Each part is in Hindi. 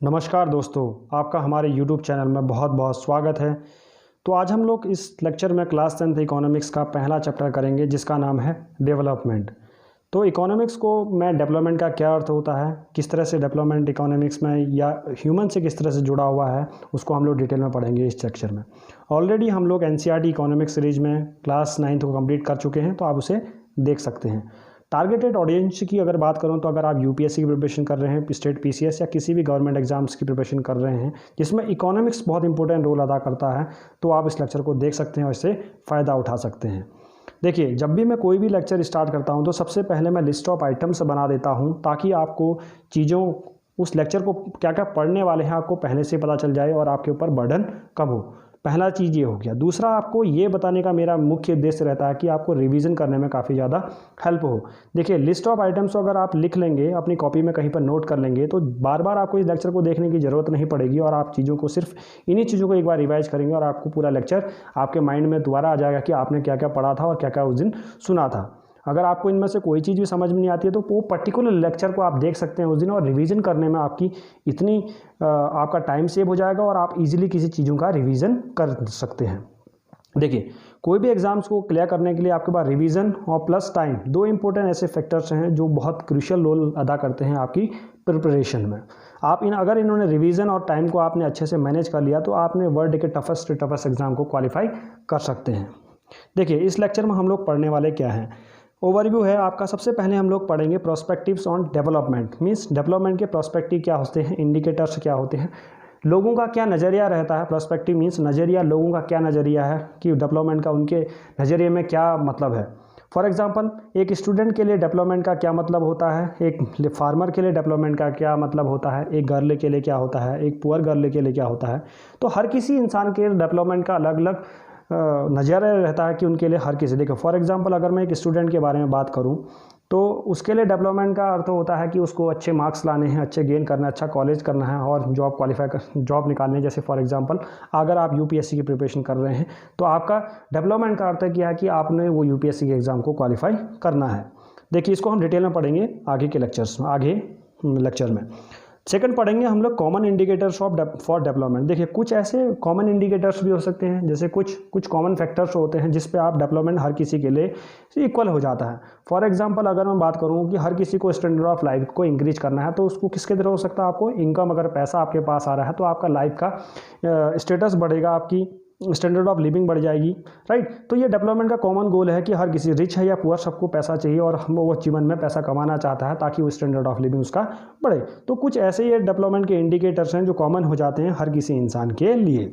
नमस्कार दोस्तों, आपका हमारे YouTube चैनल में बहुत बहुत स्वागत है। तो आज हम लोग इस लेक्चर में क्लास 10th इकोनॉमिक्स का पहला चैप्टर करेंगे जिसका नाम है डेवलपमेंट। तो इकोनॉमिक्स को में डेवलपमेंट का क्या अर्थ होता है, किस तरह से डेवलपमेंट इकोनॉमिक्स में या ह्यूमन से किस तरह से जुड़ा हुआ है, उसको हम लोग डिटेल में पढ़ेंगे इस लेक्चर में। ऑलरेडी हम लोग NCERT इकोनॉमिक्स सीरीज में क्लास 9th को कंप्लीट कर चुके हैं, तो आप उसे देख सकते हैं। टारगेटेड ऑडियंस की अगर बात करूं तो अगर आप UPSC की प्रिपरेशन कर रहे हैं, स्टेट PCS या किसी भी गवर्नमेंट एग्जाम्स की प्रिपरेशन कर रहे हैं जिसमें इकोनॉमिक्स बहुत इंपॉर्टेंट रोल अदा करता है, तो आप इस लेक्चर को देख सकते हैं और इससे फ़ायदा उठा सकते हैं। देखिए, जब भी मैं कोई भी लेक्चर स्टार्ट करता हूं तो सबसे पहले मैं लिस्ट ऑफ आइटम्स बना देता हूं ताकि आपको चीज़ों उस लेक्चर को क्या क्या पढ़ने वाले हैं आपको पहले से पता चल जाए और आपके ऊपर बर्डन कम हो। पहला चीज़ ये हो गया। दूसरा, आपको ये बताने का मेरा मुख्य उद्देश्य रहता है कि आपको रिवीजन करने में काफ़ी ज़्यादा हेल्प हो। देखिए, लिस्ट ऑफ आइटम्स अगर आप लिख लेंगे, अपनी कॉपी में कहीं पर नोट कर लेंगे, तो बार बार आपको इस लेक्चर को देखने की ज़रूरत नहीं पड़ेगी और आप चीज़ों को सिर्फ इन्हीं चीज़ों को एक बार रिवाइज करेंगे और आपको पूरा लेक्चर आपके माइंड में दोबारा आ जाएगा कि आपने क्या क्या पढ़ा था और क्या क्या उस दिन सुना था। अगर आपको इनमें से कोई चीज़ भी समझ में नहीं आती है तो वो पर्टिकुलर लेक्चर को आप देख सकते हैं उस दिन, और रिवीजन करने में आपकी इतनी आपका टाइम सेव हो जाएगा और आप इजीली किसी चीज़ों का रिवीजन कर सकते हैं। देखिए, कोई भी एग्जाम्स को क्लियर करने के लिए आपके पास रिवीजन और प्लस टाइम, दो इंपॉर्टेंट ऐसे फैक्टर्स हैं जो बहुत क्रूशियल रोल अदा करते हैं आपकी प्रिपरेशन में। अगर इन्होंने रिवीजन और टाइम को आपने अच्छे से मैनेज कर लिया तो आपने वर्ल्ड के टफेस्ट एग्जाम को क्वालिफाई कर सकते हैं। देखिए, इस लेक्चर में हम लोग पढ़ने वाले क्या हैं। ओवरव्यू है आपका। सबसे पहले हम लोग पढ़ेंगे prospectives on development, means development के प्रोस्पेक्टिव क्या होते हैं, इंडिकेटर्स क्या होते हैं, लोगों का क्या नज़रिया रहता है। प्रोस्पेक्टिव मींस नज़रिया, लोगों का क्या नज़रिया है कि डेवलपमेंट का उनके नज़रिए में क्या मतलब है। फॉर एग्जांपल, एक स्टूडेंट के लिए डेवलपमेंट का क्या मतलब होता है, एक फार्मर के लिए डेवलपमेंट का क्या मतलब होता है, एक गर्ल के लिए क्या होता है, एक पुअर गर्ल के लिए क्या होता है। तो हर किसी इंसान के डेवलपमेंट का अलग अलग नज़रिया रहता है कि उनके लिए हर किसी। देखो, फॉर एग्जांपल, अगर मैं एक स्टूडेंट के बारे में बात करूं तो उसके लिए डेवलपमेंट का अर्थ होता है कि उसको अच्छे मार्क्स लाने हैं, अच्छे गेन करना है, अच्छा कॉलेज करना है और जॉब निकालने है। जैसे फॉर एग्जांपल, अगर आप UPSC की प्रिपरेशन कर रहे हैं तो आपका डेवलपमेंट का अर्थ क्या है कि आपने वो UPSC के एग्ज़ाम को क्वालिफाई करना है। देखिए, इसको हम डिटेल में पढ़ेंगे आगे के लेक्चर में। सेकंड पढ़ेंगे हम लोग कॉमन इंडिकेटर्स फॉर डेवलपमेंट। देखिए, कुछ ऐसे कॉमन इंडिकेटर्स भी हो सकते हैं, जैसे कुछ कॉमन फैक्टर्स होते हैं जिस पे आप डेवलपमेंट हर किसी के लिए इक्वल हो जाता है। फॉर एग्जांपल, अगर मैं बात करूं कि हर किसी को स्टैंडर्ड ऑफ लाइफ को इंक्रीज करना है तो उसको किसके तरह हो सकता है, आपको इनकम, अगर पैसा आपके पास आ रहा है तो आपका लाइफ का स्टेटस बढ़ेगा, आपकी स्टैंडर्ड ऑफ लिविंग बढ़ जाएगी, राइट। तो ये डेवलपमेंट का कॉमन गोल है कि हर किसी, रिच है या पुअर, सबको पैसा चाहिए और वो जीवन में पैसा कमाना चाहता है ताकि वो स्टैंडर्ड ऑफ लिविंग उसका बढ़े। तो कुछ ऐसे ये डेवलपमेंट के इंडिकेटर्स हैं जो कॉमन हो जाते हैं हर किसी इंसान के लिए।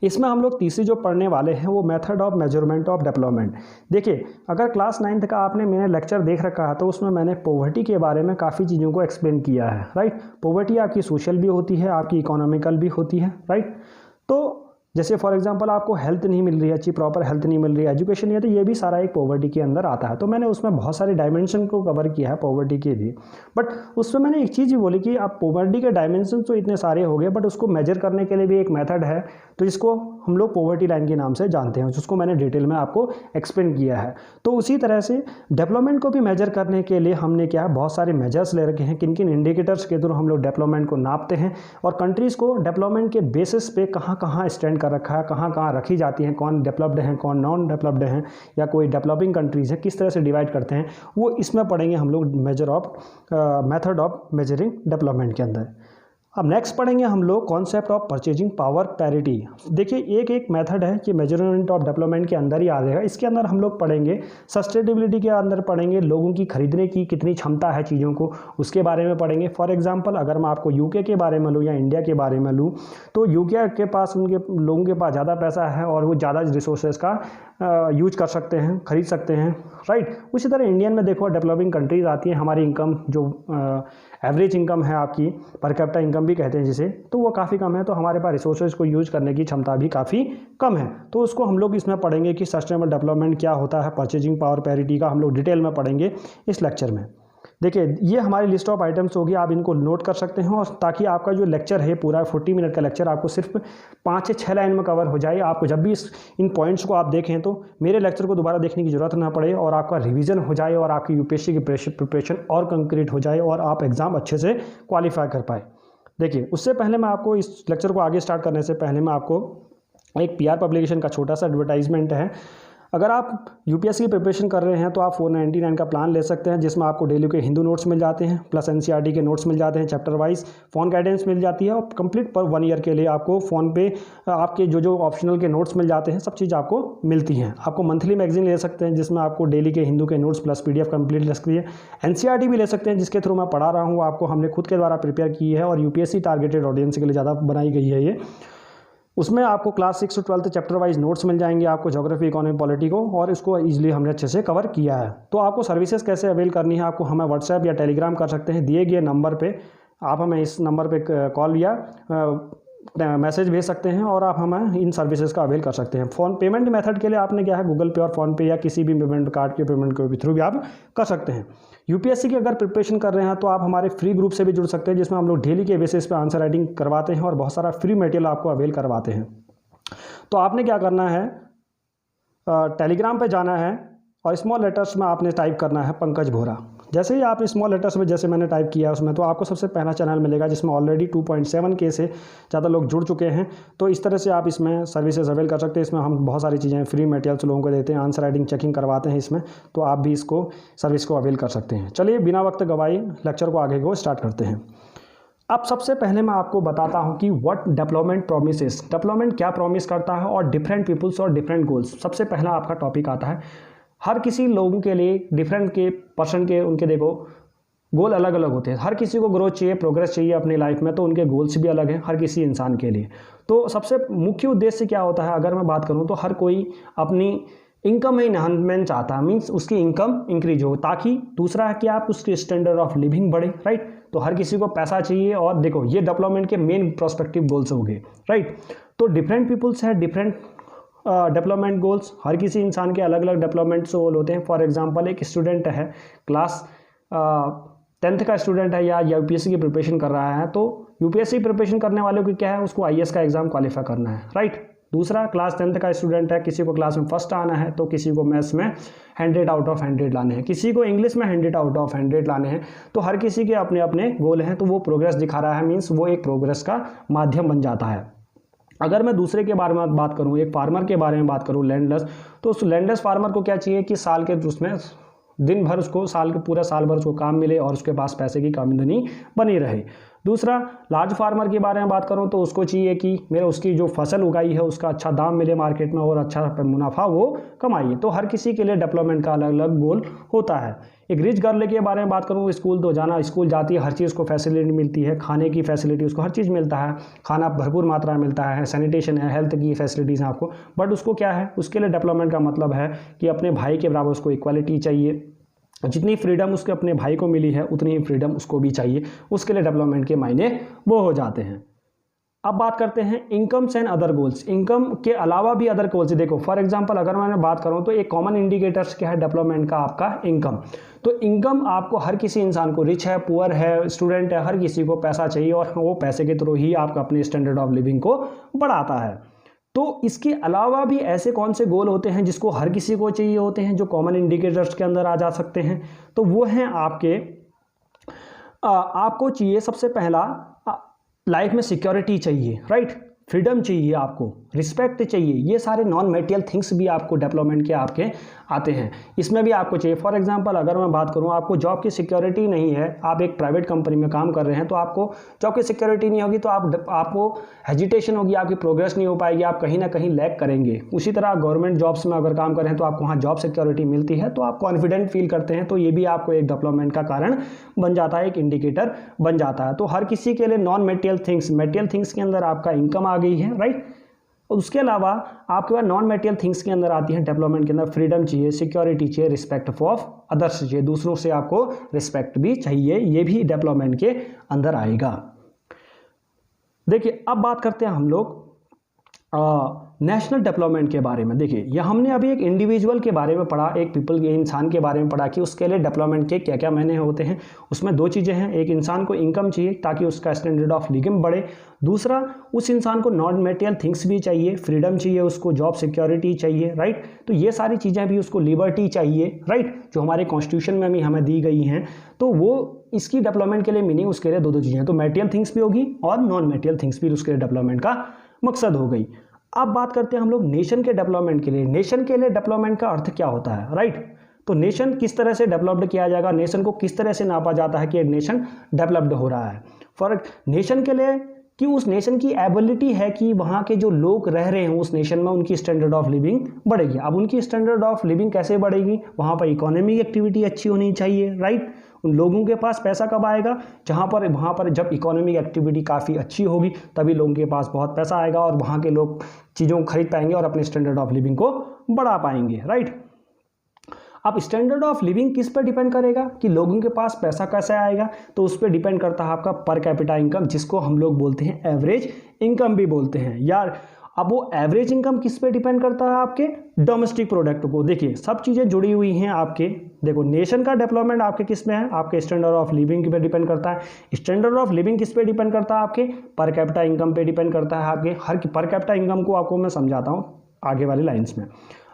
इसमें हम लोग तीसरी जो पढ़ने वाले हैं वो method of measurement of development. देखिए, अगर क्लास 9th का आपने मेरा लेक्चर देख रखा है तो उसमें मैंने पॉवर्टी के बारे में काफ़ी चीज़ों को एक्सप्लेन किया है, राइट। पॉवर्टी आपकी सोशल भी होती है, आपकी इकोनॉमिकल भी होती है, राइट। तो जैसे फॉर एग्जांपल, आपको हेल्थ नहीं मिल रही है, अच्छी प्रॉपर हेल्थ नहीं मिल रही है, एजुकेशन नहीं है, तो ये भी सारा एक पॉवर्टी के अंदर आता है। तो मैंने उसमें बहुत सारे डायमेंशन को कवर किया है पॉवर्टी के भी, बट उसमें मैंने एक चीज़ ही बोली कि आप पॉवर्टी के डायमेंशन तो इतने सारे हो गए, बट उसको मेजर करने के लिए भी एक मेथड है, तो जिसको हम लोग पॉवर्टी लाइन के नाम से जानते हैं, जिसको मैंने डिटेल में आपको एक्सप्लेन किया है। तो उसी तरह से डेवलपमेंट को भी मेजर करने के लिए हमने क्या है, बहुत सारे मेजर्स ले रखे हैं, किन किन इंडिकेटर्स के थ्रू हम लोग डेवलपमेंट को नापते हैं और कंट्रीज़ को डेवलपमेंट के बेसिस पे कहाँ कहाँ स्टैंड कर रखा है, कहाँ कहाँ रखी जाती हैं, कौन डेवलप्ड हैं, कौन नॉन डेवलप्ड हैं, या कोई डेवलपिंग कंट्रीज़ है, किस तरह से डिवाइड करते हैं, वो इसमें पढ़ेंगे हम लोग मेथड ऑफ मेजरिंग डेवलपमेंट के अंदर। अब नेक्स्ट पढ़ेंगे हम लोग concept of purchasing power parity. देखिए, एक मेथड है कि मेजरमेंट ऑफ डेवलपमेंट के अंदर ही आ जाएगा। इसके अंदर हम लोग पढ़ेंगे सस्टेनेबिलिटी के अंदर, पढ़ेंगे लोगों की खरीदने की कितनी क्षमता है चीज़ों को, उसके बारे में पढ़ेंगे। फॉर एग्जांपल, अगर मैं आपको UK के बारे में लूँ या इंडिया के बारे में लूँ तो UK के पास, उनके लोगों के पास ज़्यादा पैसा है और वो ज़्यादा रिसोर्सेज का यूज कर सकते हैं, खरीद सकते हैं, राइट। उसी तरह इंडियन में देखो, डेवलपिंग कंट्रीज आती हैं, हमारी इनकम जो एवरेज इनकम है आपकी, पर कैपिटा इनकम भी कहते हैं जिसे, तो वो काफ़ी कम है, तो हमारे पास रिसोर्सेज को यूज करने की क्षमता भी काफ़ी कम है। तो उसको हम लोग इसमें पढ़ेंगे कि सस्टेनेबल डेवलपमेंट क्या होता है, परचेजिंग पावर पैरिटी का हम लोग डिटेल में पढ़ेंगे इस लेक्चर में। देखिए, ये हमारी लिस्ट ऑफ आइटम्स होगी, आप इनको नोट कर सकते हैं, और ताकि आपका जो लेक्चर है पूरा 40 मिनट का लेक्चर आपको सिर्फ 5 से 6 लाइन में कवर हो जाए। आपको जब भी इन पॉइंट्स को आप देखें तो मेरे लेक्चर को दोबारा देखने की जरूरत ना पड़े और आपका रिवीजन हो जाए और आपकी UPSC की प्रिपरेशन और कंक्रीट हो जाए और आप एग्ज़ाम अच्छे से क्वालिफाई कर पाए। देखिए, उससे पहले मैं आपको इस लेक्चर को आगे स्टार्ट करने से पहले मैं आपको एक पीआर पब्लिकेशन का छोटा सा एडवर्टाइजमेंट है। अगर आप यूपीएससी की प्रिपरेशन कर रहे हैं तो आप 499 का प्लान ले सकते हैं, जिसमें आपको डेली के हिंदू नोट्स मिल जाते हैं, प्लस एनसीईआरटी के नोट्स मिल जाते हैं, चैप्टर वाइज फ़ोन गाइडेंस मिल जाती है, और कंप्लीट पर 1 ईयर के लिए आपको फ़ोन पे आपके जो ऑप्शनल के नोट्स मिल जाते हैं, सब चीज़ आपको मिलती हैं। आपको मंथली मैगजीन ले सकते हैं, जिसमें आपको डेली के हिंदू के नोट्स प्लस PDF कंप्लीट ले सकती है। एनसीईआरटी भी ले सकते हैं, जिसके थ्रू मैं पढ़ा रहा हूँ आपको, हमने खुद के द्वारा प्रिपेयर की है और यूपीएससी टारगेटेड ऑडियंस के लिए ज़्यादा बनाई गई है ये। उसमें आपको क्लास 6 से 12 चैप्टर वाइज नोट्स मिल जाएंगे आपको, ज्योग्राफी, इकोनॉमी, पॉलिटी को, और इसको इजीली हमने अच्छे से कवर किया है। तो आपको सर्विसेज कैसे अवेल करनी है, आपको हमें व्हाट्सएप या टेलीग्राम कर सकते हैं दिए गए नंबर पे। आप हमें इस नंबर पे कॉल या मैसेज भेज सकते हैं और आप हमें इन सर्विसेज का अवेल कर सकते हैं। फ़ोन पेमेंट मेथड के लिए आपने क्या है, गूगल पे और फ़ोन पे या किसी भी पेमेंट कार्ड के पेमेंट के थ्रू भी आप कर सकते हैं। यूपीएससी की अगर प्रिपरेशन कर रहे हैं तो आप हमारे फ्री ग्रुप से भी जुड़ सकते हैं, जिसमें हम लोग डेली के बेसिस पे आंसर राइटिंग करवाते हैं और बहुत सारा फ्री मटेरियल आपको अवेल करवाते हैं। तो आपने क्या करना है, टेलीग्राम पे जाना है और स्मॉल लेटर्स में आपने टाइप करना है पंकज बोहरा। जैसे ही आप स्मॉल लेटर्स में जैसे मैंने टाइप किया उसमें, तो आपको सबसे पहला चैनल मिलेगा जिसमें ऑलरेडी 2.7K से ज़्यादा लोग जुड़ चुके हैं। तो इस तरह से आप इसमें सर्विसेज अवेल कर सकते हैं। इसमें हम बहुत सारी चीज़ें फ्री मटेरियल्स लोगों को देते हैं, आंसर राइटिंग चेकिंग करवाते हैं इसमें, तो आप भी इसको सर्विस को अवेल कर सकते हैं। चलिए बिना वक्त गवाए लेक्चर को आगे को स्टार्ट करते हैं। अब सबसे पहले मैं आपको बताता हूं कि व्हाट डेवलपमेंट प्रॉमिसेस, डेवलपमेंट क्या प्रॉमिस करता है और डिफरेंट पीपल्स और डिफरेंट गोल्स। सबसे पहला आपका टॉपिक आता है, हर किसी लोगों के लिए डिफरेंट के पर्सन के उनके देखो गोल अलग अलग होते हैं। हर किसी को ग्रोथ चाहिए, प्रोग्रेस चाहिए अपनी लाइफ में, तो उनके गोल्स भी अलग हैं हर किसी इंसान के लिए। तो सबसे मुख्य उद्देश्य क्या होता है, अगर मैं बात करूँ तो हर कोई अपनी इनकम में इन्हांसमेंट चाहता है, मीन्स उसकी इनकम इंक्रीज हो, ताकि दूसरा है कि आप उसकी स्टैंडर्ड ऑफ लिविंग बढ़े, राइट। तो हर किसी को पैसा चाहिए, और देखो ये डेवलपमेंट के मेन प्रोस्पेक्टिव गोल्स हो गए, राइट। तो डिफरेंट पीपल्स है, डिफरेंट डेवलपमेंट गोल्स, हर किसी इंसान के अलग अलग डेवलपमेंट गोल होते हैं। फॉर एग्जांपल एक स्टूडेंट है, क्लास 10th का स्टूडेंट है या यूपीएससी की प्रिपरेशन कर रहा है, तो यूपीएससी प्रिपरेशन करने वालों की क्या है, उसको आईएएस का एग्जाम क्वालिफाई करना है, राइट। दूसरा क्लास 10th का स्टूडेंट है, किसी को क्लास में फर्स्ट आना है, तो किसी को मैथ्स में 100 आउट ऑफ 100 लाने हैं, किसी को इंग्लिश में 100 आउट ऑफ 100 लाने हैं। तो हर किसी के अपने अपने गोल हैं, तो वो प्रोग्रेस दिखा रहा है, मीन्स वो एक प्रोग्रेस का माध्यम बन जाता है। अगर मैं दूसरे के बारे में बात करूं, एक फार्मर के बारे में बात करूं, लैंडलेस, तो उस लैंडलेस फार्मर को क्या चाहिए कि साल के उसमें दिन भर उसको पूरा साल भर उसको काम मिले और उसके पास पैसे की आमदनी बनी रहे। दूसरा लार्ज फार्मर के बारे में बात करूं तो उसको चाहिए कि उसकी जो फसल उगाई है उसका अच्छा दाम मिले मार्केट में और अच्छा मुनाफा वो कमाइए। तो हर किसी के लिए डेवलपमेंट का अलग अलग गोल होता है। एक रिच गर्ल के बारे में बात करूं, स्कूल जाती है, हर चीज़ को फैसिलिटी मिलती है, खाने की फैसिलिटी उसको हर चीज़ मिलता है, खाना भरपूर मात्रा में मिलता है, सैनिटेशन है, हेल्थ की फैसिलिटीज़ हैं आपको। बट उसको क्या है, उसके लिए डेवलपमेंट का मतलब है कि अपने भाई के बराबर उसको इक्वालिटी चाहिए, जितनी फ्रीडम उसके अपने भाई को मिली है उतनी ही फ्रीडम उसको भी चाहिए। उसके लिए डेवलपमेंट के मायने वो हो जाते हैं। अब बात करते हैं incomes and other goals. Income के अलावा भी अदर गोल्स, देखो फॉर एग्जांपल अगर मैं बात करूं तो एक कॉमन इंडिकेटर्स क्या है डेवलपमेंट का, आपका इनकम। तो इनकम आपको हर किसी इंसान को, रिच है, पुअर है, स्टूडेंट है, हर किसी को पैसा चाहिए और वो पैसे के थ्रू ही आपका अपने स्टैंडर्ड ऑफ लिविंग को बढ़ाता है। तो इसके अलावा भी ऐसे कौन से गोल होते हैं जिसको हर किसी को चाहिए होते हैं, जो कॉमन इंडिकेटर्स के अंदर आ जा सकते हैं? तो वो हैं आपको चाहिए सबसे पहला लाइफ में सिक्योरिटी चाहिए, राइट, फ्रीडम चाहिए, आपको रिस्पेक्ट चाहिए। ये सारे नॉन मटेरियल थिंग्स भी आपको डेवलपमेंट के आपके आते हैं, इसमें भी आपको चाहिए। फॉर एग्जांपल अगर मैं बात करूं, आपको जॉब की सिक्योरिटी नहीं है, आप एक प्राइवेट कंपनी में काम कर रहे हैं, तो आपको जॉब की सिक्योरिटी नहीं होगी तो आपको हेजिटेशन होगी, आपकी प्रोग्रेस नहीं हो पाएगी, आप कहीं ना कहीं लैग करेंगे। उसी तरह गवर्नमेंट जॉब्स में अगर काम कर रहे हैं तो आपको वहाँ जॉब सिक्योरिटी मिलती है तो आप कॉन्फिडेंट फील करते हैं, तो ये भी आपको एक डेवलपमेंट का कारण बन जाता है, एक इंडिकेटर बन जाता है। तो हर किसी के लिए नॉन मटेरियल थिंग्स के अंदर आपका इनकम आ गई है, राइट। और उसके अलावा आपके पास नॉन मटेरियल थिंग्स के अंदर आती है डेवलपमेंट के अंदर, फ्रीडम चाहिए, सिक्योरिटी चाहिए, रिस्पेक्ट ऑफ अदर्स चाहिए, दूसरों से आपको रिस्पेक्ट भी चाहिए, ये भी डेवलपमेंट के अंदर आएगा। देखिए अब बात करते हैं हम लोग नेशनल डेवलपमेंट के बारे में। देखिए यह हमने अभी एक इंडिविजुअल के बारे में पढ़ा, एक पीपल के इंसान के बारे में पढ़ा कि उसके लिए डेवलपमेंट के क्या क्या मायने होते हैं। उसमें दो चीज़ें हैं, एक इंसान को इनकम चाहिए ताकि उसका स्टैंडर्ड ऑफ लिविंग बढ़े, दूसरा उस इंसान को नॉन मटेरियल थिंग्स भी चाहिए, फ्रीडम चाहिए, उसको जॉब सिक्योरिटी चाहिए, राइट। तो ये सारी चीज़ें भी, उसको लिबर्टी चाहिए, राइट, जो हमारे कॉन्स्टिट्यूशन में भी हमें दी गई हैं। तो वो इसकी डेवलपमेंट के लिए मीनिंग उसके लिए दो दो चीज़ें, तो मटेरियल थिंग्स भी होगी और नॉन मटेरियल थिंग्स भी उसके डेवलपमेंट का मकसद हो गई। अब बात करते हैं हम लोग नेशन के डेवलपमेंट के लिए। नेशन के लिए डेवलपमेंट का अर्थ क्या होता है, राइट। तो नेशन किस तरह से डेवलप्ड किया जाएगा, नेशन को किस तरह से नापा जाता है कि एक नेशन डेवलप्ड हो रहा है। फॉर नेशन के लिए कि उस नेशन की एबिलिटी है कि वहाँ के जो लोग रह रहे हैं उस नेशन में उनकी स्टैंडर्ड ऑफ लिविंग बढ़ेगी। अब उनकी स्टैंडर्ड ऑफ लिविंग कैसे बढ़ेगी, वहाँ पर इकोनॉमिक एक्टिविटी अच्छी होनी चाहिए, राइट। उन लोगों के पास पैसा कब आएगा, वहाँ पर जब इकोनॉमिक एक्टिविटी काफ़ी अच्छी होगी तभी लोगों के पास बहुत पैसा आएगा और वहाँ के लोग चीज़ों को खरीद पाएंगे और अपने स्टैंडर्ड ऑफ लिविंग को बढ़ा पाएंगे, राइट। अब स्टैंडर्ड ऑफ लिविंग किस पर डिपेंड करेगा कि लोगों के पास पैसा कैसे आएगा, तो उस पर डिपेंड करता है आपका पर कैपिटा इनकम, जिसको हम लोग बोलते हैं एवरेज इनकम भी बोलते हैं यार। अब वो एवरेज इनकम किस पे डिपेंड करता है, आपके डोमेस्टिक प्रोडक्ट को। देखिए सब चीज़ें जुड़ी हुई हैं आपके, देखो नेशन का डेवलपमेंट आपके किस में है, आपके स्टैंडर्ड ऑफ लिविंग पे डिपेंड करता है। स्टैंडर्ड ऑफ लिविंग किस पे डिपेंड करता है, आपके पर कैपिटा इनकम पे डिपेंड करता है। आपके हर पर कैपिटा इनकम को आपको मैं समझाता हूँ आगे वाली लाइन्स में।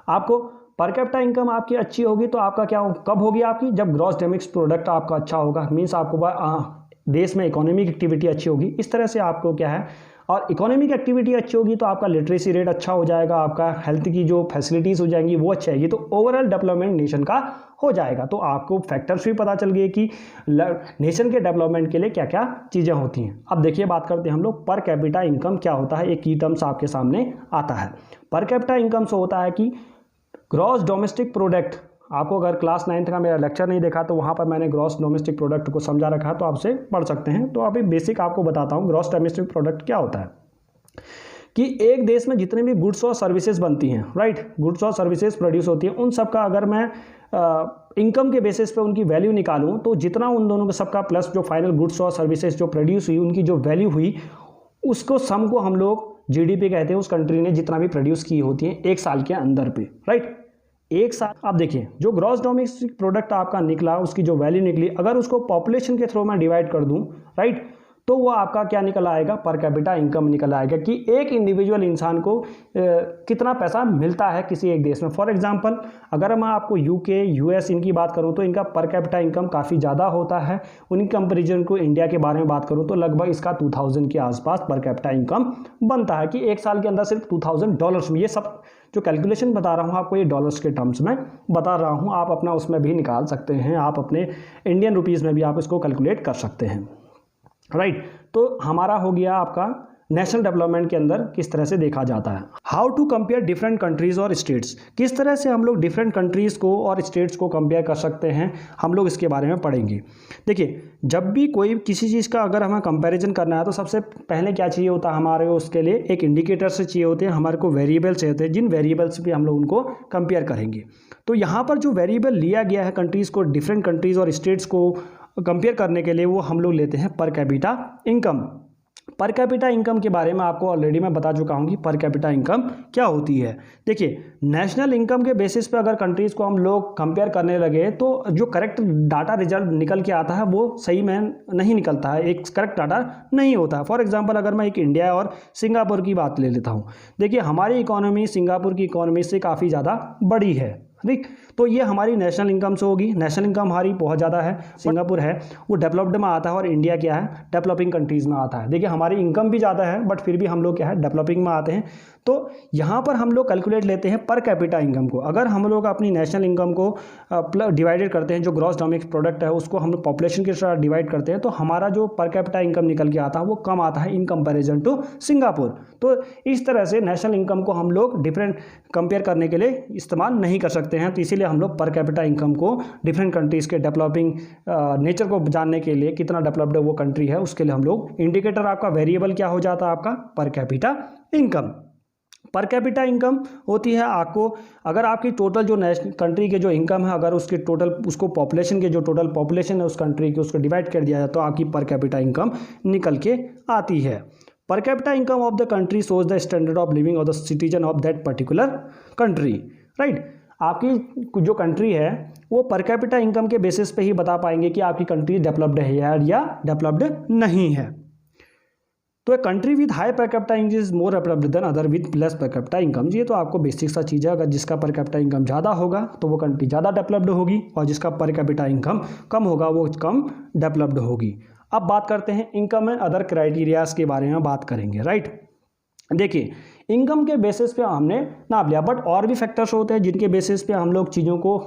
आपको पर कैपिटा इनकम आपकी अच्छी होगी तो आपका क्या कब होगी, आपकी जब ग्रॉस डोमेस्टिक प्रोडक्ट आपका अच्छा होगा, मीन्स आपको देश में इकोनॉमिक एक्टिविटी अच्छी होगी। इस तरह से आपको क्या है, और इकोनॉमिक एक्टिविटी अच्छी होगी तो आपका लिटरेसी रेट अच्छा हो जाएगा, आपका हेल्थ की जो फैसिलिटीज़ हो जाएंगी वो अच्छी आएगी, तो ओवरऑल डेवलपमेंट नेशन का हो जाएगा। तो आपको फैक्टर्स भी पता चल गए कि नेशन के डेवलपमेंट के लिए क्या क्या चीज़ें होती हैं। अब देखिए बात करते हैं हम लोग पर कैपिटा इनकम क्या होता है। एक की टर्म्स आपके सामने आता है। पर कैपिटा इनकम से होता है कि ग्रॉस डोमेस्टिक प्रोडक्ट, आपको अगर क्लास 9th का मेरा लेक्चर नहीं देखा तो वहाँ पर मैंने ग्रॉस डोमेस्टिक प्रोडक्ट को समझा रखा है, तो आपसे पढ़ सकते हैं। तो अभी बेसिक आपको बताता हूँ ग्रॉस डोमेस्टिक प्रोडक्ट क्या होता है। कि एक देश में जितने भी गुड्स और सर्विसेज बनती हैं, राइट, गुड्स और सर्विसेज प्रोड्यूस होती हैं, उन सब का अगर मैं इनकम के बेसिस पे उनकी वैल्यू निकालूं तो जितना उन दोनों का सबका प्लस जो फाइनल गुड्स और सर्विसेज जो प्रोड्यूस हुई उनकी जो वैल्यू हुई उसको सम को हम लोग जीडीपी कहते हैं। उस कंट्री ने जितना भी प्रोड्यूस की होती है एक साल के अंदर पे, राइट, एक साल। आप देखिए जो ग्रॉस डोमेस्टिक प्रोडक्ट आपका निकला उसकी जो वैल्यू निकली, अगर उसको पॉपुलेशन के थ्रू मैं डिवाइड कर दूं, राइट, तो वो आपका क्या निकल आएगा, पर कैपिटा इनकम निकल आएगा कि एक इंडिविजुअल इंसान को कितना पैसा मिलता है किसी एक देश में। फॉर एग्जांपल अगर मैं आपको यूके यूएस इनकी बात करूं तो इनका पर कैपिटा इनकम काफ़ी ज़्यादा होता है। उनकी कंपेरिजन को इंडिया के बारे में बात करूं तो लगभग इसका 2000 के आसपास पर कैपिटा इनकम बनता है कि एक साल के अंदर सिर्फ $2000 में। ये सब जो कैलकुलेशन बता रहा हूँ आपको ये डॉलर्स के टर्म्स में बता रहा हूँ, आप अपना उसमें भी निकाल सकते हैं, आप अपने इंडियन रुपीज़ में भी आप इसको कैलकुलेट कर सकते हैं, राइट। तो हमारा हो गया आपका नेशनल डेवलपमेंट के अंदर किस तरह से देखा जाता है। How to compare different countries और स्टेट्स, किस तरह से हम लोग डिफरेंट कंट्रीज़ को और स्टेट्स को कंपेयर कर सकते हैं, हम लोग इसके बारे में पढ़ेंगे। देखिए जब भी कोई किसी चीज़ का अगर हमें कंपैरिजन करना है तो सबसे पहले क्या चाहिए होता है हमारे, उसके लिए एक इंडिकेटर से चाहिए होते हैं, हमारे को वेरिएबल्स होते हैं, जिन वेरिएबल्स पे हम लोग उनको कंपेयर करेंगे। तो यहाँ पर जो वेरिएबल लिया गया है कंट्रीज़ को, डिफरेंट कंट्रीज़ और स्टेट्स को कंपेयर करने के लिए, वो हम लोग लेते हैं पर कैपिटा इनकम। पर कैपिटा इनकम के बारे में आपको ऑलरेडी मैं बता चुका हूँ कि पर कैपिटा इनकम क्या होती है। देखिए नेशनल इनकम के बेसिस पे अगर कंट्रीज़ को हम लोग कंपेयर करने लगे तो जो करेक्ट डाटा रिजल्ट निकल के आता है वो सही में नहीं निकलता है, एक करेक्ट डाटा नहीं होता है। फॉर एग्जांपल अगर मैं एक इंडिया और सिंगापुर की बात ले लेता हूँ, देखिए हमारी इकोनॉमी सिंगापुर की इकोनॉमी से काफ़ी ज़्यादा बड़ी है, ठीक। तो ये हमारी नेशनल इनकम से होगी। नेशनल इनकम हमारी बहुत ज़्यादा है, सिंगापुर है वो डेवलप्ड में आता है और इंडिया क्या है, डेवलपिंग कंट्रीज़ में आता है। देखिए हमारी इनकम भी ज़्यादा है बट फिर भी हम लोग क्या है, डेवलपिंग में आते हैं। तो यहाँ पर हम लोग कैलकुलेट लेते हैं पर कैपिटा इनकम को। अगर हम लोग अपनी नेशनल इनकम को डिवाइडेड करते हैं, जो ग्रॉस डोमेस्टिक प्रोडक्ट है उसको हम लोग पॉपुलेशन के साथ डिवाइड करते हैं, तो हमारा जो पर कैपिटा इनकम निकल के आता है वो कम आता है इन कंपैरिजन टू सिंगापुर। तो इस तरह से नेशनल इनकम को हम लोग डिफरेंट कंपेयर करने के लिए इस्तेमाल नहीं कर सकते हैं। तो इसीलिए हम लोग पर कैपिटा इनकम को डिफरेंट कंट्रीज़ के डेवलपिंग नेचर को जानने के लिए, कितना डेवलप्ड वो कंट्री है, उसके लिए हम लोग इंडिकेटर आपका वेरिएबल क्या हो जाता है, आपका पर कैपिटा इनकम। पर कैपिटा इनकम होती है आपको, अगर आपकी टोटल जो नेशनल कंट्री के जो इनकम है, अगर उसके टोटल उसको पॉपुलेशन के जो टोटल पॉपुलेशन है उस कंट्री की उसको डिवाइड कर दिया जाए तो आपकी पर कैपिटा इनकम निकल के आती है। पर capita income of the country shows the standard of living of the citizen of that particular country, right. आपकी जो कंट्री है वो पर कैपिटा इनकम के बेसिस पे ही बता पाएंगे कि आपकी कंट्री डेवलप्ड है या डेवलप्ड नहीं है। तो a country with high per capita income is more developed than other with less per capita income. ये तो आपको बेसिक सा चीज़ है, अगर जिसका पर कैपिटा इनकम ज़्यादा होगा तो वो कंट्री ज़्यादा डेवलप्ड होगी, और जिसका पर कैपिटा इनकम कम होगा वो कम डेवलप्ड होगी। अब बात करते हैं इनकम एंड अदर क्राइटेरियाज के बारे में बात करेंगे, राइट। देखिए, इनकम के बेसिस पे हमने नाप लिया, बट और भी फैक्टर्स होते हैं जिनके बेसिस पे हम लोग चीज़ों को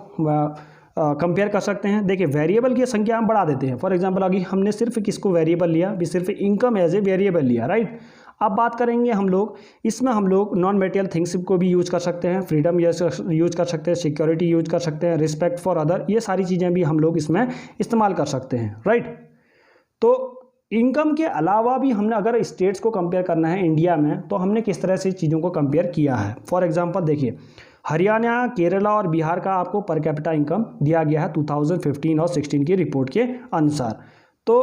कंपेयर कर सकते हैं। देखिए, वेरिएबल की संख्या हम बढ़ा देते हैं। फॉर एग्जांपल अभी हमने सिर्फ किसको वेरिएबल लिया, भी सिर्फ इनकम एज ए वेरिएबल लिया, राइट। अब बात करेंगे हम लोग, इसमें हम लोग नॉन मेटेरियल थिंग्स को भी यूज कर सकते हैं, फ्रीडम यूज कर सकते हैं, सिक्योरिटी यूज कर सकते हैं, रिस्पेक्ट फॉर अदर, ये सारी चीज़ें भी हम लोग इसमें इस्तेमाल कर सकते हैं, राइट। तो इनकम के अलावा भी हमने अगर स्टेट्स को कंपेयर करना है इंडिया में, तो हमने किस तरह से चीज़ों को कंपेयर किया है। फॉर एग्जांपल देखिए, हरियाणा, केरला और बिहार का आपको पर कैपिटा इनकम दिया गया है 2015 और 16 की रिपोर्ट के अनुसार। तो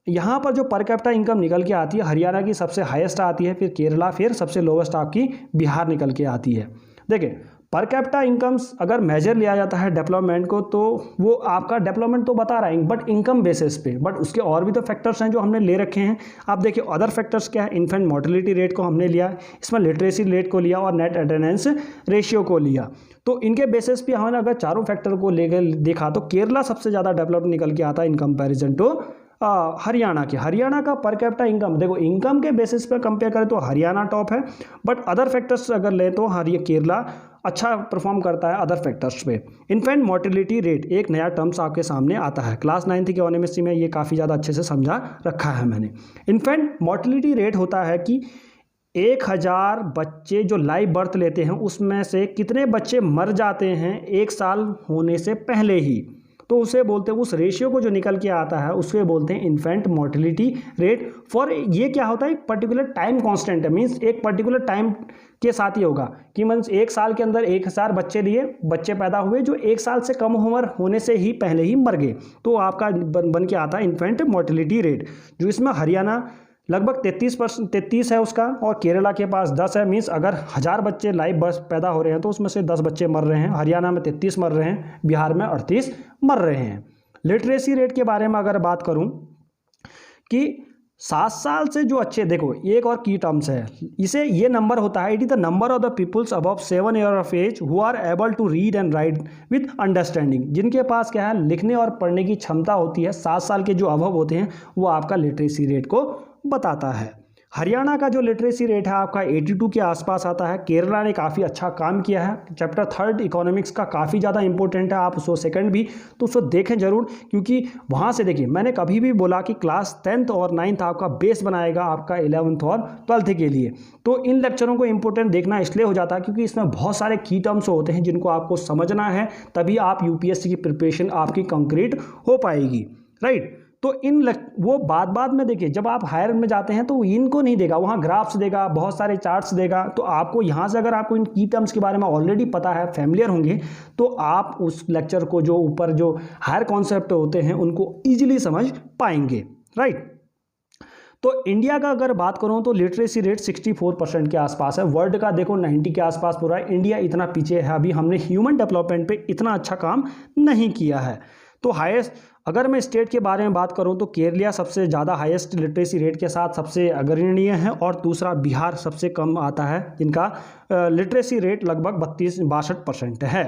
यहाँ पर जो पर कैपिटा इनकम निकल के आती है, हरियाणा की सबसे हाईएस्ट आती है, फिर केरला, फिर सबसे लोवेस्ट आपकी बिहार निकल के आती है। देखिए, पर कैपिटा इनकम्स अगर मेजर लिया जाता है डेवलपमेंट को, तो वो आपका डेवलपमेंट तो बता रहा है बट इनकम बेसिस पे, बट उसके और भी तो फैक्टर्स हैं जो हमने ले रखे हैं। आप देखिए, अदर फैक्टर्स क्या है, इन्फेंट मोर्टेलिटी रेट को हमने लिया, इसमें लिटरेसी रेट को लिया और नेट अटेंडेंस रेशियो को लिया। तो इनके बेसिस पे हमने अगर चारों फैक्टर को लेकर देखा तो केरला सबसे ज़्यादा डेवलप्ड निकल के आता है इन कंपेरिजन टू हरियाणा के। हरियाणा का पर कैपिटा इनकम, देखो इनकम के बेसिस पे कंपेयर करें तो हरियाणा टॉप है, बट अदर फैक्टर्स अगर लें तो केरला अच्छा परफॉर्म करता है अदर फैक्टर्स पे। इन्फेंट मोर्टेलिटी रेट एक नया टर्म्स आपके सामने आता है, क्लास 9th की इकोनॉमिक्स में ये काफ़ी ज़्यादा अच्छे से समझा रखा है मैंने। इन्फेंट मोर्टेलिटी रेट होता है कि 1000 बच्चे जो लाइव बर्थ लेते हैं उसमें से कितने बच्चे मर जाते हैं 1 साल होने से पहले ही, तो उसे बोलते हैं, उस रेशियो को जो निकल के आता है उसे बोलते हैं इन्फेंट मोर्टेलिटी रेट। फॉर ये क्या होता है, एक पर्टिकुलर टाइम कांस्टेंट है, मींस एक पर्टिकुलर टाइम के साथ ही होगा कि मींस 1 साल के अंदर 1000 बच्चे पैदा हुए जो 1 साल से कम उम्र होने से ही पहले ही मर गए, तो आपका बन के आता है इन्फेंट मोर्टेलिटी रेट, जो इसमें हरियाणा लगभग 33 है उसका, और केरला के पास 10 है। मीन्स अगर 1000 बच्चे लाइव बर्थ पैदा हो रहे हैं तो उसमें से 10 बच्चे मर रहे हैं। हरियाणा में 33 मर रहे हैं, बिहार में 38 मर रहे हैं। लिटरेसी रेट के बारे में अगर बात करूं कि 7 साल से जो अच्छे, देखो एक और की टर्म्स है, इसे ये नंबर होता है, it is the number of the peoples above 7 year of age who are able to read and write with understanding, जिनके पास क्या है, लिखने और पढ़ने की क्षमता होती है। 7 साल के जो अबव होते हैं वो आपका लिटरेसी रेट को बताता है। हरियाणा का जो लिटरेसी रेट है आपका 82 के आसपास आता है। केरला ने काफ़ी अच्छा काम किया है। चैप्टर 3 इकोनॉमिक्स का काफ़ी ज़्यादा इंपॉर्टेंट है, आप उसको सेकंड भी तो उसको देखें ज़रूर, क्योंकि वहाँ से देखिए, मैंने कभी भी बोला कि क्लास 10th और 9th आपका बेस बनाएगा आपका 11th और 12th के लिए। तो इन लेक्चरों को इंपॉर्टेंट देखना इसलिए हो जाता है क्योंकि इसमें बहुत सारे की टर्म्स होते हैं जिनको आपको समझना है, तभी आप यूपीएससी की प्रिपरेशन आपकी कंक्रीट हो पाएगी, राइट। तो वो बाद में देखिए, जब आप हायर में जाते हैं तो इनको नहीं देगा, वहाँ ग्राफ्स देगा, बहुत सारे चार्ट्स देगा। तो आपको यहाँ से अगर आपको इन की टर्म्स के बारे में ऑलरेडी पता है, फैमिलियर होंगे, तो आप उस लेक्चर को जो ऊपर जो हायर कॉन्सेप्ट होते हैं उनको ईजिली समझ पाएंगे, राइट। तो इंडिया का अगर बात करूं तो लिटरेसी रेट 64% के आसपास है। वर्ल्ड का देखो 90 के आसपास पूरा है। इंडिया इतना पीछे है, अभी हमने ह्यूमन डेवलपमेंट पे इतना अच्छा काम नहीं किया है। तो हाईएस्ट, अगर मैं स्टेट के बारे में बात करूं तो केरला सबसे ज़्यादा हाईएस्ट लिटरेसी रेट के साथ सबसे अग्रणीय है, और दूसरा बिहार सबसे कम आता है, जिनका लिटरेसी रेट लगभग 62% है,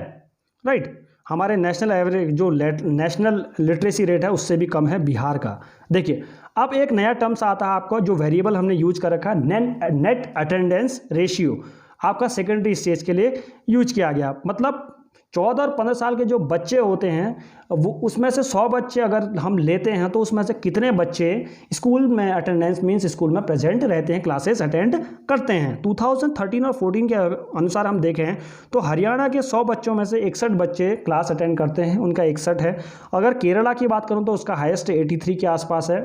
राइट। हमारे नेशनल एवरेज जो नेशनल लिटरेसी रेट है उससे भी कम है बिहार का। देखिए, अब एक नया टर्म्स आता है आपको, जो वेरिएबल हमने यूज कर रखा है, नेट अटेंडेंस रेशियो, आपका सेकेंडरी स्टेज के लिए यूज किया गया। मतलब 14 और 15 साल के जो बच्चे होते हैं वो, उसमें से 100 बच्चे अगर हम लेते हैं तो उसमें से कितने बच्चे स्कूल में अटेंडेंस मींस स्कूल में प्रेजेंट रहते हैं, क्लासेस अटेंड करते हैं। 2013 और 14 के अनुसार हम देखें तो हरियाणा के 100 बच्चों में से 61 बच्चे क्लास अटेंड करते हैं, उनका 61 है। अगर केरला की बात करूँ तो उसका हाईएस्ट 83 के आसपास है,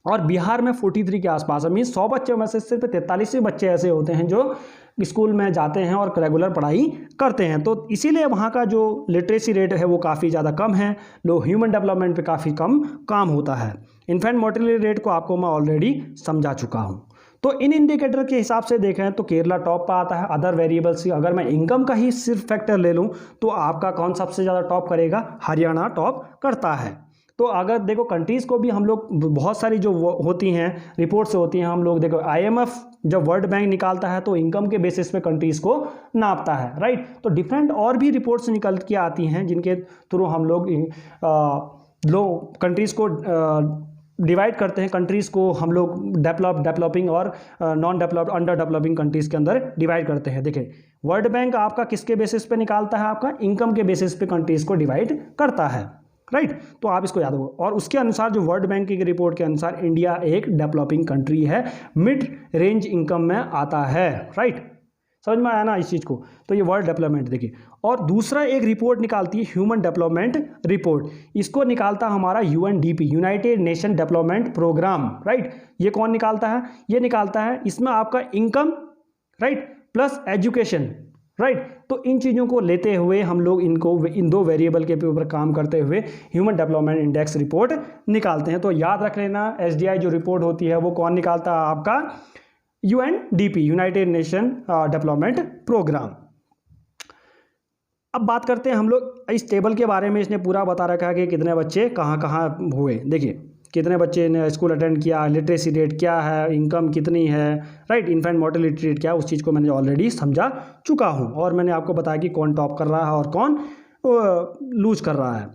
और बिहार में 43 के आसपास है। मीन्स 100 बच्चों में से सिर्फ 43 ही बच्चे ऐसे होते हैं जो स्कूल में जाते हैं और रेगुलर पढ़ाई करते हैं। तो इसीलिए वहाँ का जो लिटरेसी रेट है वो काफ़ी ज़्यादा कम है, लो ह्यूमन डेवलपमेंट पे काफ़ी कम काम होता है। इन्फेंट मोर्टेलिटी रेट को आपको मैं ऑलरेडी समझा चुका हूँ। तो इन इंडिकेटर के हिसाब से देखें तो केरला टॉप पर आता है। अदर वेरिएबल्स की अगर मैं इनकम का ही सिर्फ फैक्टर ले लूँ तो आपका कौन सबसे ज़्यादा टॉप करेगा, हरियाणा टॉप करता है। तो अगर देखो कंट्रीज़ को भी हम लोग बहुत सारी जो होती हैं रिपोर्ट्स होती हैं, हम लोग देखो IMF जब वर्ल्ड बैंक निकालता है तो इनकम के बेसिस पे कंट्रीज़ को नापता है, राइट। तो डिफरेंट और भी रिपोर्ट्स निकल के आती हैं जिनके थ्रू हम लोग कंट्रीज़ को डिवाइड करते हैं। कंट्रीज़ को हम लोग डेवलपिंग और non developed under developing countries के अंदर डिवाइड करते हैं। देखिए वर्ल्ड बैंक आपका किसके बेसिस पे निकालता है, आपका इनकम के बेसिस पे कंट्रीज़ को डिवाइड करता है, राइट। तो आप इसको याद रखो। और उसके अनुसार जो वर्ल्ड बैंक की रिपोर्ट के अनुसार इंडिया एक डेवलपिंग कंट्री है, मिड रेंज इनकम में आता है, राइट। समझ में आया ना इस चीज़ को। तो ये वर्ल्ड डेवलपमेंट देखिए। और दूसरा एक रिपोर्ट निकालती है ह्यूमन डेवलपमेंट रिपोर्ट, इसको निकालता हमारा UNDP, united nation development programme, right. ये कौन निकालता है, ये निकालता है इसमें आपका income, right, plus education, right. तो इन चीज़ों को लेते हुए हम लोग इन दो वेरिएबल के ऊपर काम करते हुए ह्यूमन डेवलपमेंट इंडेक्स रिपोर्ट निकालते हैं। तो याद रख लेना SDI जो रिपोर्ट होती है वो कौन निकालता है, आपका UNDP, united nation development programme. अब बात करते हैं हम लोग इस टेबल के बारे में। इसने पूरा बता रखा है कि कितने बच्चे कहाँ कहाँ हुए। देखिए कितने बच्चे ने स्कूल अटेंड किया, लिटरेसी रेट क्या है, इनकम कितनी है, राइट, इन्फेंट मोर्टेलिटी रेट क्या है, उस चीज़ को मैंने ऑलरेडी समझा चुका हूँ। और मैंने आपको बताया कि कौन टॉप कर रहा है और कौन लूज कर रहा है।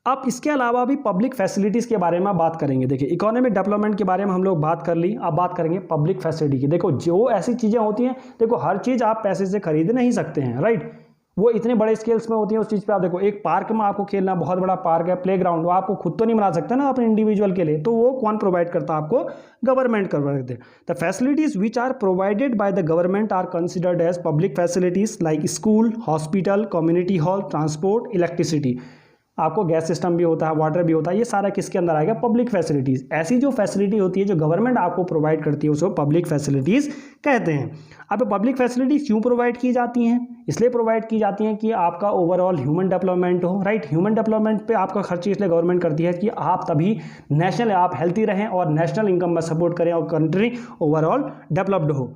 अब इसके अलावा भी पब्लिक फैसिलिटीज़ के बारे में बात करेंगे। देखिए इकोनॉमिक डेवलपमेंट के बारे में हम लोग बात कर ली, अब बात करेंगे पब्लिक फैसिलिटी की। देखो जो ऐसी चीज़ें होती हैं, देखो हर चीज़ आप पैसे से खरीद नहीं सकते हैं, राइट। वो इतने बड़े स्केल्स में होती है। उस चीज़ पे आप देखो एक पार्क में आपको खेलना, बहुत बड़ा पार्क है, प्लेग्राउंड, वो आपको खुद तो नहीं बना सकते ना अपने इंडिविजुअल के लिए, तो वो कौन प्रोवाइड करता है, आपको गवर्नमेंट प्रोवाइड करते हैं। The facilities which are provided by the government are considered as public facilities like school, hospital, community hall, transport, electricity. आपको गैस सिस्टम भी होता है, वाटर भी होता है, ये सारा किसके अंदर आएगा, पब्लिक फैसिलिटीज़। ऐसी जो फैसिलिटी होती है जो गवर्नमेंट आपको प्रोवाइड करती है उसको पब्लिक फैसिलिटीज़ कहते हैं। अब पब्लिक फैसिलिटीज़ क्यों प्रोवाइड की जाती हैं, इसलिए प्रोवाइड की जाती हैं कि आपका ओवरऑल ह्यूमन डेवलपमेंट हो, राइट। ह्यूमन डेवलपमेंट पे आपका खर्च इसलिए गवर्नमेंट करती है कि आप तभी नेशनल आप हेल्थी रहें और नेशनल इनकम में सपोर्ट करें और कंट्री ओवरऑल डेवलप्ड हो।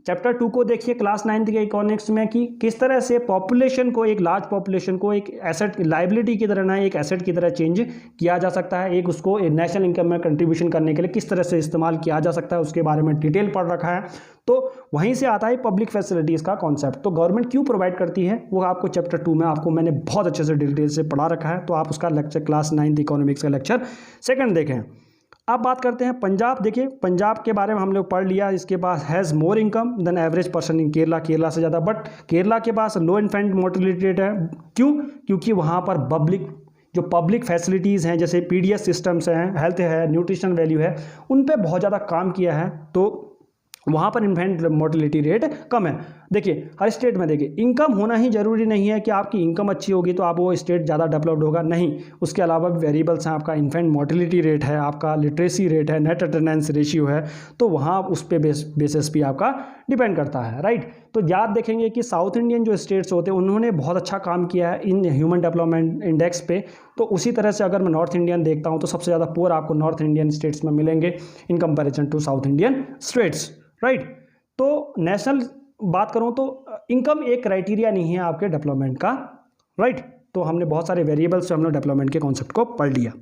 चैप्टर 2 को देखिए क्लास 9th के इकोनॉमिक्स में कि किस तरह से पॉपुलेशन को, एक लार्ज पॉपुलेशन को एक एसेट, लाइबिलिटी की तरह ना एक एसेट की तरह चेंज किया जा सकता है, एक उसको नेशनल इनकम में कंट्रीब्यूशन करने के लिए किस तरह से इस्तेमाल किया जा सकता है, उसके बारे में डिटेल पढ़ रखा है। तो वहीं से आता है पब्लिक फैसिलिटीज़ का कॉन्सेप्ट। तो गवर्नमेंट क्यों प्रोवाइड करती है वो आपको चैप्टर 2 में आपको मैंने बहुत अच्छे से डिटेल से पढ़ा रखा है। तो आप उसका लेक्चर क्लास 9th इकोनॉमिक्स का लेक्चर 2 देखें। अब बात करते हैं पंजाब। देखिए पंजाब के बारे में हम लोग पढ़ लिया, इसके पास has more income than average person in Kerala, Kerala से ज़्यादा। बट केरला के पास लो इन्फेंट मोर्टेलिटी रेट है। क्यों? क्योंकि वहाँ पर पब्लिक फैसिलिटीज़ हैं, जैसे PDS सिस्टम्स हैं, हेल्थ है, न्यूट्रिशन वैल्यू है, उन पर बहुत ज़्यादा काम किया है, तो वहाँ पर इन्फेंट मोर्टेलिटी रेट कम है। देखिए हर स्टेट में देखिए इनकम होना ही जरूरी नहीं है कि आपकी इनकम अच्छी होगी तो आप वो स्टेट ज़्यादा डेवलप्ड होगा, नहीं। उसके अलावा भी वेरिएबल्स हैं, आपका इन्फेंट मोर्टेलिटी रेट है, आपका लिटरेसी रेट है, नेट अटेंडेंस रेशियो है, तो वहाँ उस पे बेसिस भी आपका डिपेंड करता है, राइट। तो याद देखेंगे कि साउथ इंडियन जो स्टेट्स होते हैं उन्होंने बहुत अच्छा काम किया है इन ह्यूमन डेवलपमेंट इंडेक्स पे। तो उसी तरह से अगर मैं नॉर्थ इंडियन देखता हूँ तो सबसे ज़्यादा पुअर आपको नॉर्थ इंडियन स्टेट्स में मिलेंगे in comparison to south Indian states, right. तो नेशनल बात करूं तो इनकम एक क्राइटेरिया नहीं है आपके डेवलपमेंट का, राइट। तो हमने बहुत सारे वेरिएबल्स से हमने डेवलपमेंट के कॉन्सेप्ट को पढ़ लिया।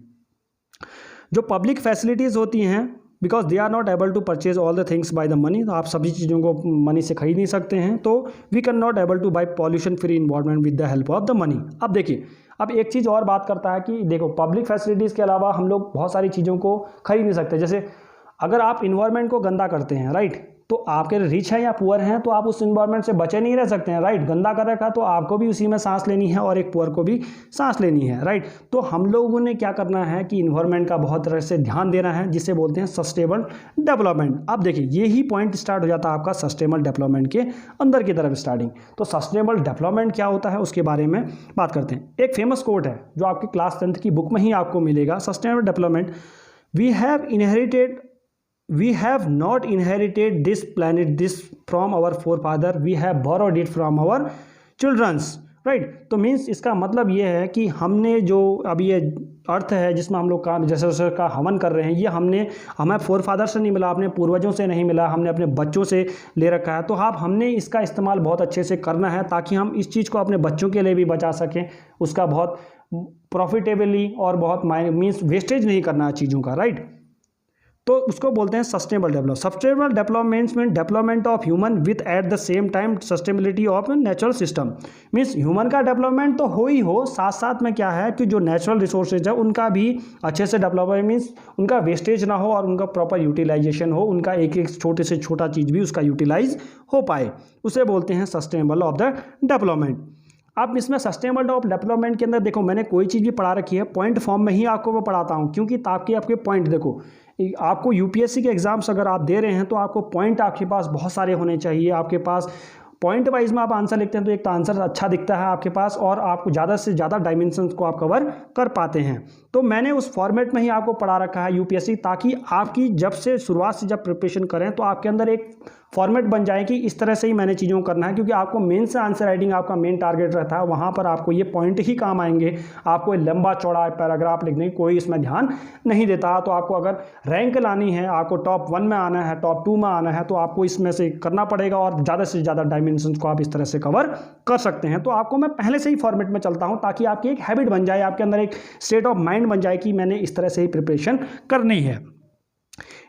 जो पब्लिक फैसिलिटीज़ होती हैं, because they are not able to purchase all the things by the money, तो आप सभी चीज़ों को मनी से खरीद नहीं सकते हैं, तो we can not able to buy pollution free environment with the help of the money. अब देखिए अब एक चीज़ और बात करता है कि देखो पब्लिक फैसिलिटीज़ के अलावा हम लोग बहुत सारी चीज़ों को खरीद नहीं सकते। जैसे अगर आप इन्वायरमेंट को गंदा करते हैं, राइट, तो आपके रिच हैं या पुअर हैं तो आप उस इन्वायरमेंट से बचे नहीं रह सकते हैं, राइट। गंदा कर रखा तो आपको भी उसी में सांस लेनी है और एक पुअर को भी सांस लेनी है, राइट। तो हम लोगों ने क्या करना है कि इन्वायरमेंट का बहुत तरह से ध्यान देना है, जिसे बोलते हैं सस्टेनेबल डेवलपमेंट। अब देखिए यही पॉइंट स्टार्ट हो जाता है आपका सस्टेनेबल डेवलपमेंट के अंदर की तरफ स्टार्टिंग। तो सस्टेनेबल डेवलपमेंट क्या होता है उसके बारे में बात करते हैं। एक फेमस कोट है जो आपकी क्लास 10th की बुक में ही आपको मिलेगा, sustainable development, we have not inherited this planet this from our forefather, we have borrowed it from our children's, right. तो मीन्स इसका मतलब ये है कि हमने जो अब ये अर्थ है जिसमें हम लोग काम जैसे का हवन कर रहे हैं, ये हमें फोरफादर से नहीं मिला, अपने पूर्वजों से नहीं मिला, हमने अपने बच्चों से ले रखा है। तो हमने इसका इस्तेमाल बहुत अच्छे से करना है ताकि हम इस चीज़ को अपने बच्चों के लिए भी बचा सकें, उसका बहुत प्रॉफिटेबली और बहुत मीन्स वेस्टेज नहीं करना है चीज़ों का, राइट। तो उसको बोलते हैं sustainable develop. Sustainable developments mean development of human with at the same time sustainability of natural system. Means human का डेवलपमेंट तो हो ही हो, साथ साथ में क्या है कि जो नेचुरल रिसोर्सेज है उनका भी अच्छे से डेवलपमेंट, मीन्स उनका वेस्टेज ना हो और उनका प्रॉपर यूटिलाइजेशन हो, उनका एक एक छोटे से छोटा चीज़ भी उसका यूटिलाइज हो पाए, उसे बोलते हैं सस्टेनेबल ऑफ द डेवलपमेंट। आप इसमें सस्टेनेबल ऑफ डेवलपमेंट के अंदर देखो, मैंने कोई चीज़ भी पढ़ा रखी है पॉइंट फॉर्म में ही आपको वो पढ़ाता हूँ, क्योंकि ताकि आपके पॉइंट देखो, आपको यूपीएससी के एग्जाम्स अगर आप दे रहे हैं तो आपको पॉइंट आपके पास बहुत सारे होने चाहिए। आपके पास पॉइंट वाइज में आप आंसर लिखते हैं तो एक तो आंसर अच्छा दिखता है आपके पास और आपको ज़्यादा से ज़्यादा डायमेंशंस को आप कवर कर पाते हैं। तो मैंने उस फॉर्मेट में ही आपको पढ़ा रखा है यूपीएससी, ताकि आपकी जब से शुरुआत से जब प्रिपरेशन करें तो आपके अंदर एक फॉर्मेट बन जाए कि इस तरह से ही मैंने चीज़ों को करना है, क्योंकि आपको मेन से आंसर राइटिंग आपका मेन टारगेट रहता है, वहाँ पर आपको ये पॉइंट ही काम आएंगे। आपको लंबा चौड़ा पैराग्राफ लिखने की कोई इसमें ध्यान नहीं देता। तो आपको अगर रैंक लानी है, आपको टॉप 1 में आना है, टॉप 2 में आना है, तो आपको इसमें से करना पड़ेगा और ज़्यादा से ज़्यादा डायमेंशंस को आप इस तरह से कवर कर सकते हैं। तो आपको मैं पहले से ही फॉर्मेट में चलता हूँ ताकि आपकी एक हैबिट बन जाए, आपके अंदर एक स्टेट ऑफ माइंड बन जाए कि मैंने इस तरह से ही प्रिपरेशन करनी है।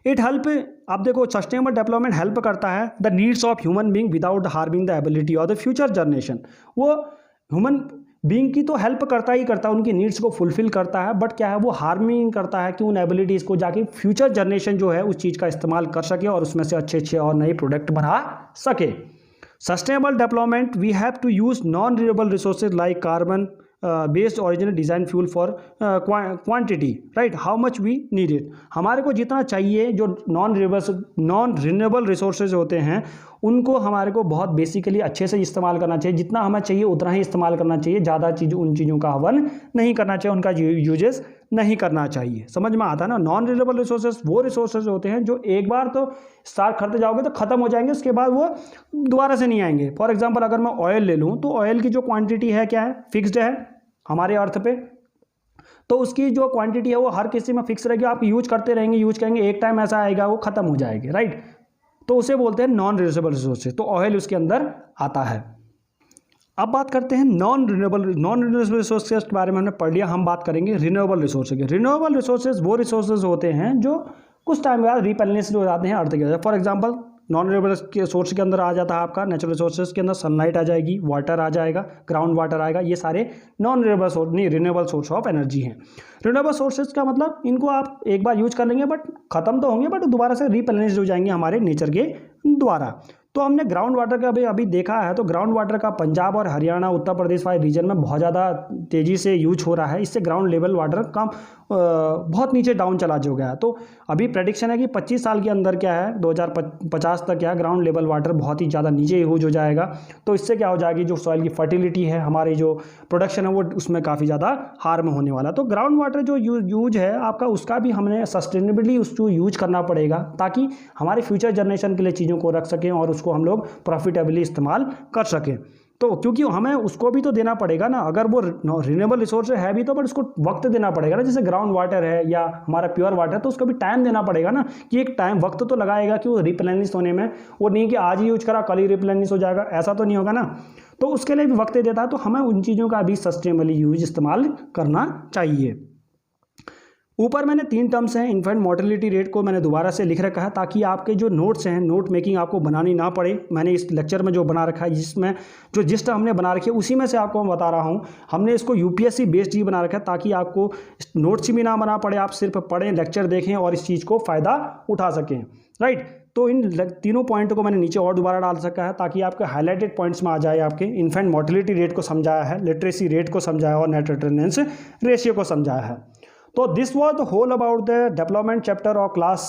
इट हेल्प, आप देखो सस्टेनेबल डेवलपमेंट हेल्प करता है the needs of human being without harming the ability of the future generation. वो ह्यूमन बीइंग की तो हेल्प करता ही करता है, उनकी नीड्स को फुलफिल करता है, बट क्या है वो हार्मिंग करता है कि उन एबिलिटीज़ को जाके फ्यूचर जनरेशन जो है उस चीज़ का इस्तेमाल कर सके और उसमें से अच्छे अच्छे और नए प्रोडक्ट बना सके। Sustainable development we have to use non renewable resources like carbon based original design fuel for quantity, right, how much we need it. हमारे को जितना चाहिए, जो नॉन रिन्यूएबल रिसोर्सेज होते हैं उनको हमारे को बहुत बेसिकली अच्छे से इस्तेमाल करना चाहिए। जितना हमें चाहिए उतना ही इस्तेमाल करना चाहिए, ज़्यादा चीज़ उन चीज़ों का हवन नहीं करना चाहिए, उनका यूजेस नहीं करना चाहिए। समझ में आता है ना। नॉन रिन्यूएबल रिसोर्सेज वो रिसोर्सेज होते हैं जो एक बार तो स्टार्ट करते जाओगे तो ख़त्म हो जाएंगे, उसके बाद वो दोबारा से नहीं आएंगे। फॉर एग्जांपल अगर मैं ऑयल ले लूँ तो ऑयल की जो क्वांटिटी है क्या है, फिक्स्ड है हमारे अर्थ पे, तो उसकी जो क्वांटिटी है वो हर किसी में फिक्स रहेगी। आप यूज करते रहेंगे, यूज करेंगे, एक टाइम ऐसा आएगा वो ख़त्म हो जाएगी, राइट। तो उसे बोलते हैं नॉन रिन्यूएबल रिसोर्सेज, तो ऑयल उसके अंदर आता है। अब बात करते हैं नॉन रिन्यूएबल रिसोर्सेज के बारे में हमने पढ़ लिया। हम बात करेंगे रिन्यूएबल रिसोर्सेज के। रिन्यूएबल रिसोर्सेज वो रिसोर्सेज होते हैं जो कुछ टाइम बाद रिपेलेंस हो जाते हैं अर्थ के। फॉर एग्जांपल नॉन रिन्यूएबल के सोर्स के अंदर आ जाता है आपका नेचुरल रिसोर्सेज के अंदर सनलाइट आ जाएगी, वाटर आ जाएगा, ग्राउंड वाटर आएगा, ये सारे non renewable source of energy हैं। रिन्यूएबल सोर्सेज का मतलब इनको आप एक बार यूज कर लेंगे बट खत्म तो होंगे, बट दोबारा से रिपेलेंस हो जाएंगे हमारे नेचर के द्वारा। तो हमने ग्राउंड वाटर का अभी देखा है, तो ग्राउंड वाटर का पंजाब और हरियाणा उत्तर प्रदेश वाले रीजन में बहुत ज़्यादा तेज़ी से यूज हो रहा है। इससे ग्राउंड लेवल वाटर का बहुत नीचे डाउन चला जो गया। तो अभी प्रेडिक्शन है कि 25 साल के अंदर क्या है 2050 तक क्या है ग्राउंड लेवल वाटर बहुत ही ज़्यादा नीचे यूज हो जाएगा। तो इससे क्या हो जाएगी, जो सॉइल की फर्टिलिटी है, हमारी जो प्रोडक्शन है वो उसमें काफ़ी ज़्यादा हार्म होने वाला। तो ग्राउंड वाटर जो यूज है आपका, उसका भी हमने सस्टेनेबली उसको यूज करना पड़ेगा ताकि हमारे फ्यूचर जनरेशन के लिए चीज़ों को रख सकें और उसको हम लोग प्रॉफिटेबली इस्तेमाल कर सकें। तो क्योंकि हमें उसको भी तो देना पड़ेगा ना, अगर वो रिन्यूएबल रिसोर्स है भी तो, बट उसको वक्त देना पड़ेगा ना। जैसे ग्राउंड वाटर है या हमारा प्योर वाटर है तो उसको भी टाइम देना पड़ेगा ना, कि एक टाइम वक्त तो लगाएगा कि वो रिप्लेनिश होने में। वो नहीं कि आज ही यूज करा कल ही रिप्लेनिश हो जाएगा, ऐसा तो नहीं होगा ना। तो उसके लिए भी वक्त देता है। तो हमें उन चीज़ों का भी सस्टेनेबली यूज इस्तेमाल करना चाहिए। ऊपर मैंने 3 टर्म्स हैं, इन्फेंट मोर्टेलिटी रेट को मैंने दोबारा से लिख रखा है ताकि आपके जो नोट्स हैं, नोट मेकिंग आपको बनानी ना पड़े। मैंने इस लेक्चर में जो बना रखा है, जिसमें जो जिस्ट हमने बना रखी है उसी में से आपको मैं बता रहा हूँ। हमने इसको यूपीएससी बेस्ड ही बना रखा है ताकि आपको नोट्स भी ना बना पड़े, आप सिर्फ पढ़ें, लेक्चर देखें और इस चीज़ को फ़ायदा उठा सकें, राइट। तो इन तीनों पॉइंट को मैंने नीचे और दोबारा डाल सका है ताकि आपके हाईलाइटेड पॉइंट्स में आ जाए। आपके इन्फेंट मोर्टेलिटी रेट को समझाया है, लिटरेसी रेट को समझाया और नेट अटेंडेंस रेशियो को समझाया है। तो this was the whole about the development chapter और क्लास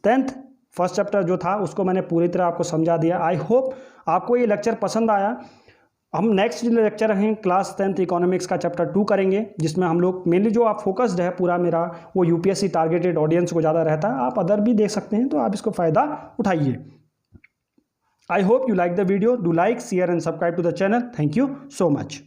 10th फर्स्ट चैप्टर जो था उसको मैंने पूरी तरह आपको समझा दिया। आई होप आपको ये लेक्चर पसंद आया। हम नेक्स्ट लेक्चर हैं क्लास 10th इकोनॉमिक्स का चैप्टर 2 करेंगे, जिसमें हम लोग मेनली जो आप फोकस्ड है पूरा मेरा वो यूपीएससी टारगेटेड ऑडियंस को ज़्यादा रहता है। आप अदर भी देख सकते हैं, तो आप इसको फ़ायदा उठाइए। I hope you like the video. Do like, share and subscribe to the channel. Thank you so much.